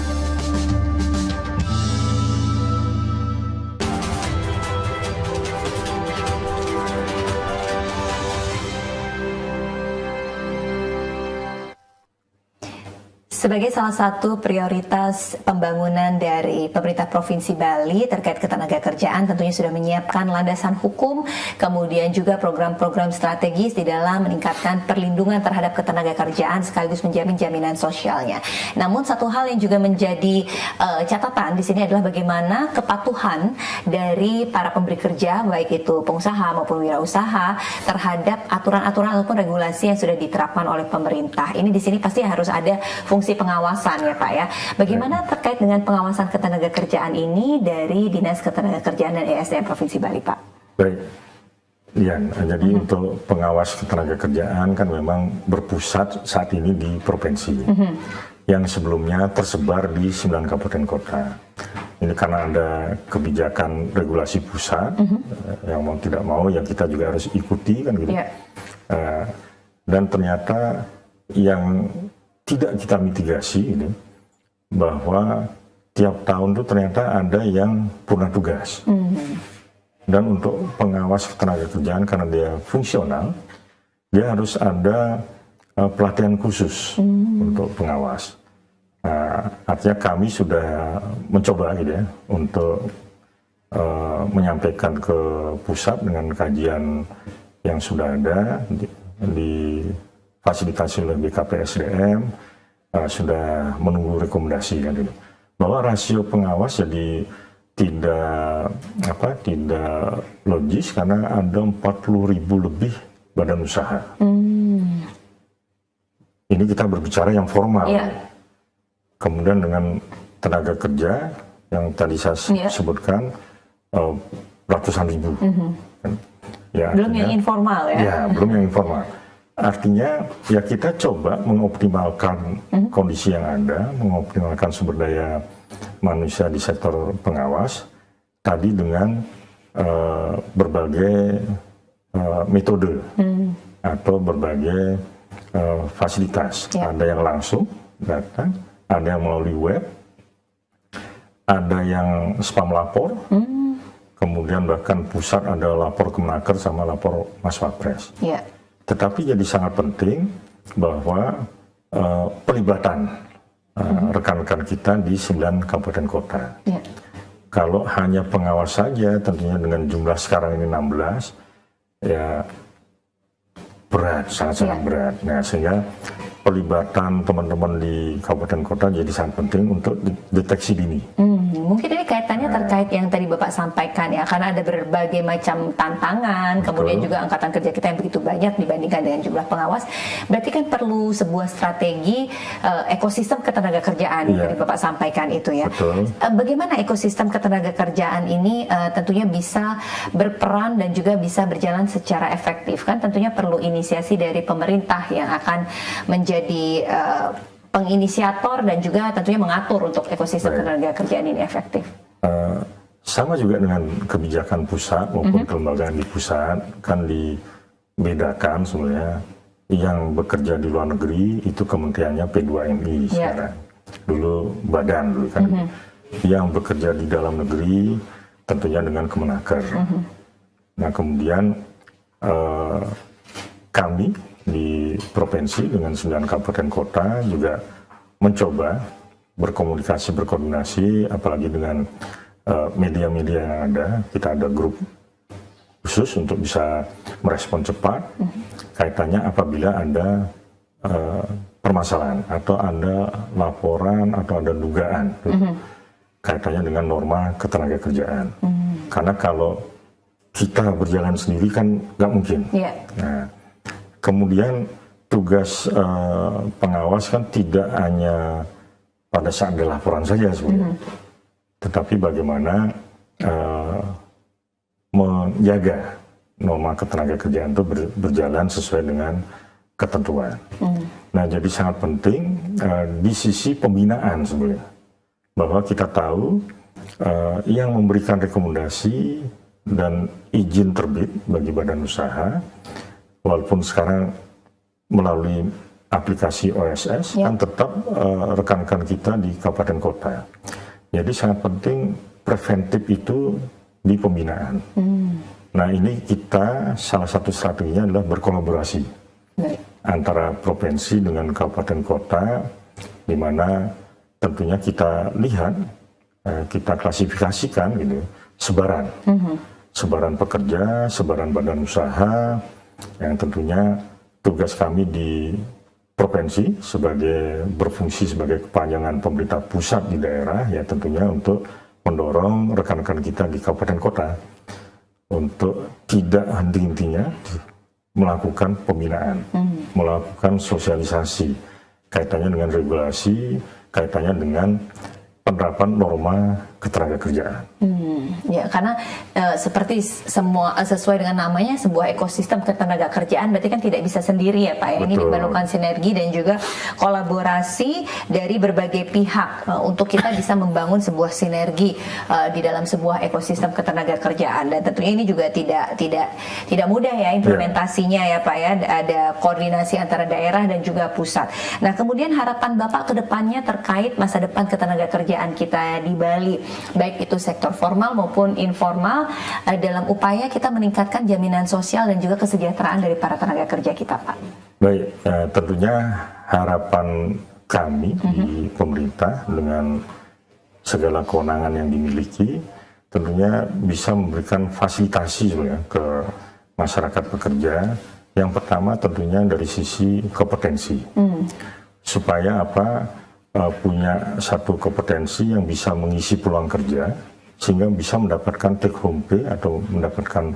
Sebagai salah satu prioritas pembangunan dari pemerintah Provinsi Bali terkait ketenagakerjaan, tentunya sudah menyiapkan landasan hukum, kemudian juga program-program strategis di dalam meningkatkan perlindungan terhadap ketenagakerjaan sekaligus menjamin jaminan sosialnya. Namun satu hal yang juga menjadi catatan di sini adalah bagaimana kepatuhan dari para pemberi kerja, baik itu pengusaha maupun wirausaha, terhadap aturan-aturan ataupun regulasi yang sudah diterapkan oleh pemerintah. Ini di sini pasti harus ada fungsi pengawasan ya Pak ya. Bagaimana terkait dengan pengawasan ketenagakerjaan ini dari Dinas Ketenagakerjaan dan ESDM Provinsi Bali Pak? Baik, ya, jadi untuk pengawas ketenagakerjaan kan memang berpusat saat ini di provinsi, yang sebelumnya tersebar di 9 kabupaten kota. Ini karena ada kebijakan regulasi pusat, yang mau tidak mau yang kita juga harus ikuti kan gitu. Dan ternyata yang tidak kita mitigasi ini, bahwa tiap tahun itu ternyata ada yang purna tugas. Dan untuk pengawas ketenagakerjaan karena dia fungsional, dia harus ada pelatihan khusus untuk pengawas. Artinya kami sudah mencoba gitu ya, untuk menyampaikan ke pusat dengan kajian yang sudah ada di fasilitasi oleh BKPSDM, sudah menunggu rekomendasi kan itu, bahwa rasio pengawas jadi tidak logis karena ada 40.000 lebih badan usaha. Ini kita berbicara yang formal. Kemudian dengan tenaga kerja yang tadi saya sebutkan ratusan ribu. Ya, belum yang informal ya? Ya, belum yang informal. Artinya ya kita coba mengoptimalkan kondisi yang ada, mengoptimalkan sumber daya manusia di sektor pengawas tadi dengan berbagai metode atau berbagai fasilitas. Ada yang langsung datang, ada yang melalui web, ada yang spam lapor, kemudian bahkan pusat ada lapor Kemenaker sama lapor Mas Wapres. Tetapi jadi sangat penting bahwa pelibatan rekan-rekan kita di 9 kabupaten kota. Kalau hanya pengawas saja, tentunya dengan jumlah sekarang ini 16, ya berat, sangat-sangat berat. Nah, sehingga pelibatan teman-teman di kabupaten kota jadi sangat penting untuk deteksi dini. Mungkin ini kaitannya terkait yang tadi Bapak sampaikan ya, karena ada berbagai macam tantangan, kemudian juga angkatan kerja kita yang begitu banyak dibandingkan dengan jumlah pengawas. Berarti kan perlu sebuah strategi ekosistem ketenaga kerjaan yang tadi Bapak sampaikan itu ya. Betul. Bagaimana ekosistem ketenaga kerjaan ini tentunya bisa berperan dan juga bisa berjalan secara efektif? Kan tentunya perlu inisiasi dari pemerintah yang akan menjadi penginisiator dan juga tentunya mengatur untuk ekosistem ketenaga kerjaan ini efektif. Sama juga dengan kebijakan pusat maupun kelembagaan di pusat, kan dibedakan sebenarnya. Yang bekerja di luar negeri itu kementeriannya P2MI sekarang. Dulu badan dulu kan. Yang bekerja di dalam negeri tentunya dengan Kemenaker. Nah kemudian kami di provinsi dengan 9 kabupaten kota juga mencoba berkoordinasi apalagi dengan media-media yang ada. Kita ada grup khusus untuk bisa merespon cepat kaitannya apabila ada permasalahan atau ada laporan atau ada dugaan kaitannya dengan norma ketenagakerjaan. Karena kalau kita berjalan sendiri kan nggak mungkin. Nah, kemudian tugas pengawas kan tidak hanya pada saat ada laporan saja sebenarnya, tetapi bagaimana menjaga norma ketenagakerjaan itu berjalan sesuai dengan ketentuan. Nah, jadi sangat penting di sisi pembinaan sebenarnya, bahwa kita tahu yang memberikan rekomendasi dan izin terbit bagi badan usaha, walaupun sekarang melalui aplikasi OSS, kan tetap rekan-rekan kita di kabupaten kota. Jadi sangat penting preventif itu di pembinaan. Nah ini kita salah satu strateginya adalah berkolaborasi antara provinsi dengan kabupaten kota, di mana tentunya kita lihat, kita klasifikasikan gitu, sebaran pekerja, sebaran badan usaha, yang tentunya tugas kami di provinsi sebagai berfungsi sebagai kepanjangan pemerintah pusat di daerah, ya tentunya untuk mendorong rekan-rekan kita di kabupaten kota untuk tidak henti-hentinya melakukan pembinaan, melakukan sosialisasi kaitannya dengan regulasi, kaitannya dengan penerapan norma ketenagakerjaan. Ya, karena seperti semua sesuai dengan namanya sebuah ekosistem ketenagakerjaan berarti kan tidak bisa sendiri ya Pak ya. Ini diperlukan sinergi dan juga kolaborasi dari berbagai pihak untuk kita bisa membangun sebuah sinergi di dalam sebuah ekosistem ketenagakerjaan, dan tentunya ini juga tidak mudah ya implementasinya ya Pak ya. Ada koordinasi antara daerah dan juga pusat. Nah, kemudian harapan Bapak ke depannya terkait masa depan ketenagakerjaan kita di Bali, baik itu sektor formal maupun informal, dalam upaya kita meningkatkan jaminan sosial dan juga kesejahteraan dari para tenaga kerja kita, Pak. Baik, tentunya harapan kami di pemerintah dengan segala kewenangan yang dimiliki, tentunya bisa memberikan fasilitasi sebenarnya ke masyarakat pekerja. Yang pertama tentunya dari sisi kompetensi, supaya punya satu kompetensi yang bisa mengisi peluang kerja, sehingga bisa mendapatkan take home pay atau mendapatkan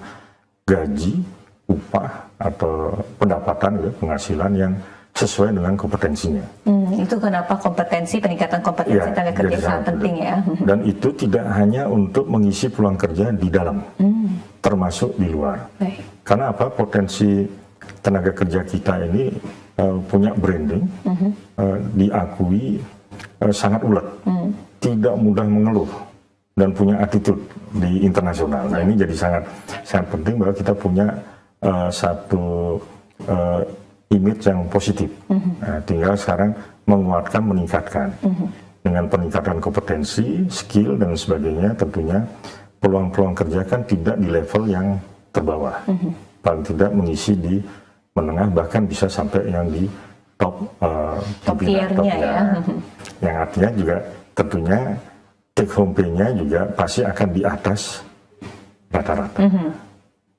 gaji, upah atau pendapatan penghasilan yang sesuai dengan kompetensinya. Itu kenapa peningkatan kompetensi tenaga kerja sangat penting ya. Dan itu tidak hanya untuk mengisi peluang kerja di dalam, termasuk di luar. Karena potensi tenaga kerja kita ini punya branding, diakui sangat ulet, tidak mudah mengeluh, dan punya attitude di internasional. Nah ini jadi sangat penting bahwa kita punya satu image yang positif. Nah, tinggal sekarang menguatkan, meningkatkan. Dengan peningkatan kompetensi, skill dan sebagainya, tentunya peluang-peluang kerja kan tidak di level yang terbawah. Paling tidak mengisi di menengah, bahkan bisa sampai yang di top tier-nya ya. Yang artinya juga tentunya take home pay-nya juga pasti akan di atas rata-rata.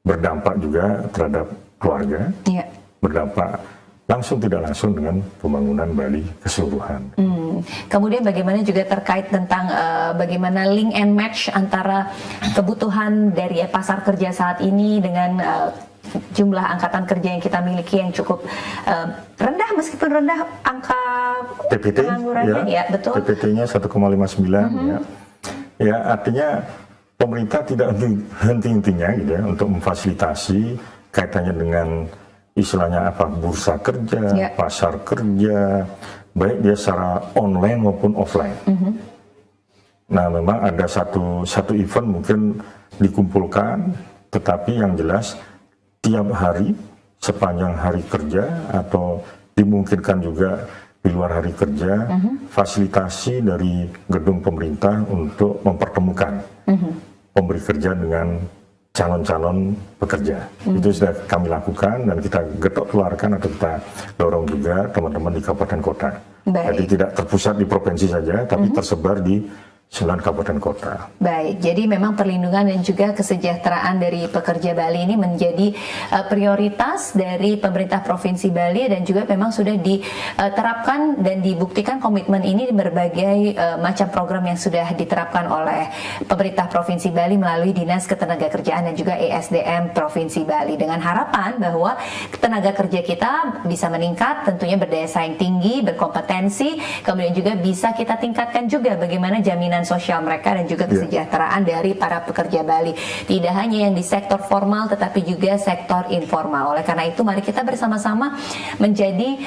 Berdampak juga terhadap keluarga, berdampak langsung tidak langsung dengan pembangunan Bali keseluruhan. Kemudian bagaimana juga terkait tentang bagaimana link and match antara kebutuhan dari pasar kerja saat ini dengan jumlah angkatan kerja yang kita miliki yang cukup rendah, meskipun rendah angka PPT, penganggurannya, ya betul. PPT-nya 1,59 ya. Ya, artinya pemerintah tidak henti-hentinya gitu ya untuk memfasilitasi kaitannya dengan istilahnya apa, bursa kerja, pasar kerja, baik dia secara online maupun offline. Nah, memang ada satu event mungkin dikumpulkan, tetapi yang jelas tiap hari sepanjang hari kerja atau dimungkinkan juga di luar hari kerja, fasilitasi dari gedung pemerintah untuk mempertemukan pemberi kerja dengan calon-calon pekerja. Itu sudah kami lakukan dan kita getok keluarkan atau kita dorong juga teman-teman di kabupaten kota. Jadi tidak terpusat di provinsi saja, tapi tersebar di 9 kabupaten kota. Baik, jadi memang perlindungan dan juga kesejahteraan dari pekerja Bali ini menjadi prioritas dari pemerintah Provinsi Bali dan juga memang sudah diterapkan dan dibuktikan komitmen ini di berbagai macam program yang sudah diterapkan oleh pemerintah Provinsi Bali melalui Dinas Ketenagakerjaan dan juga ESDM Provinsi Bali, dengan harapan bahwa tenaga kerja kita bisa meningkat, tentunya berdaya saing tinggi, berkompetensi, kemudian juga bisa kita tingkatkan juga bagaimana jaminan sosial mereka dan juga kesejahteraan dari para pekerja Bali. Tidak hanya yang di sektor formal tetapi juga sektor informal. Oleh karena itu mari kita bersama-sama menjadi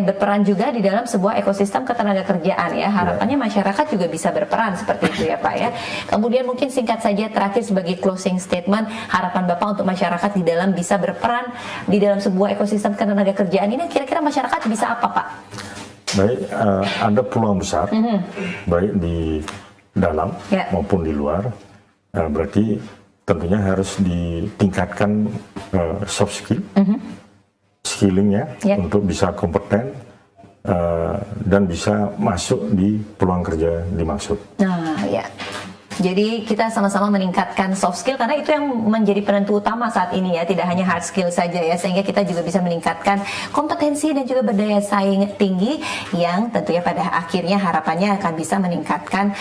berperan juga di dalam sebuah ekosistem ketenagakerjaan ya. Harapannya masyarakat juga bisa berperan seperti itu ya Pak ya. Kemudian mungkin singkat saja terakhir sebagai closing statement, harapan Bapak untuk masyarakat di dalam bisa berperan di dalam sebuah ekosistem ketenagakerjaan ini, kira-kira masyarakat bisa apa Pak? Baik, ada peluang besar, baik di dalam maupun di luar. Berarti tentunya harus ditingkatkan soft skill, skillingnya untuk bisa kompeten dan bisa masuk di peluang kerja dimaksud. Nah, ya. Jadi kita sama-sama meningkatkan soft skill karena itu yang menjadi penentu utama saat ini ya, tidak hanya hard skill saja ya, sehingga kita juga bisa meningkatkan kompetensi dan juga berdaya saing tinggi yang tentunya pada akhirnya harapannya akan bisa meningkatkan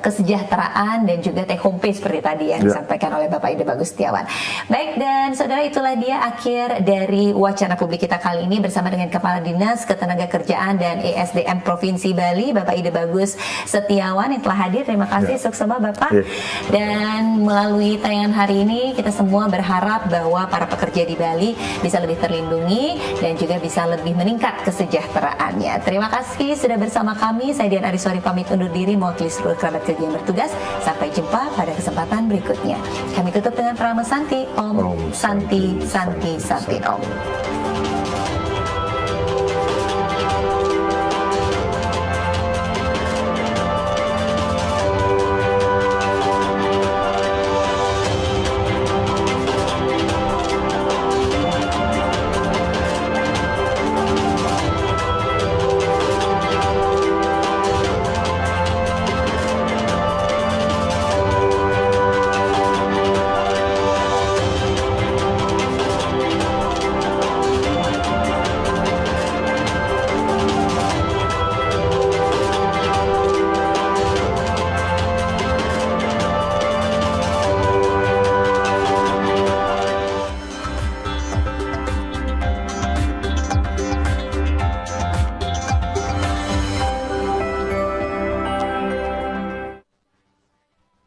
kesejahteraan dan juga take home pay seperti tadi yang disampaikan oleh Bapak Ide Bagus Setiawan. Baik, dan saudara, itulah dia akhir dari wacana publik kita kali ini bersama dengan Kepala Dinas Ketenagakerjaan dan ESDM Provinsi Bali, Bapak Ide Bagus Setiawan yang telah hadir. Terima kasih, sukses Bapak. Dan melalui tayangan hari ini kita semua berharap bahwa para pekerja di Bali bisa lebih terlindungi dan juga bisa lebih meningkat kesejahteraannya. Terima kasih sudah bersama kami. Saya Dian Ariswari pamit undur diri mewakili seluruh kerabat kerja yang bertugas. Sampai jumpa pada kesempatan berikutnya. Kami tutup dengan Prama Santi. Om Santi Santi Santi Om.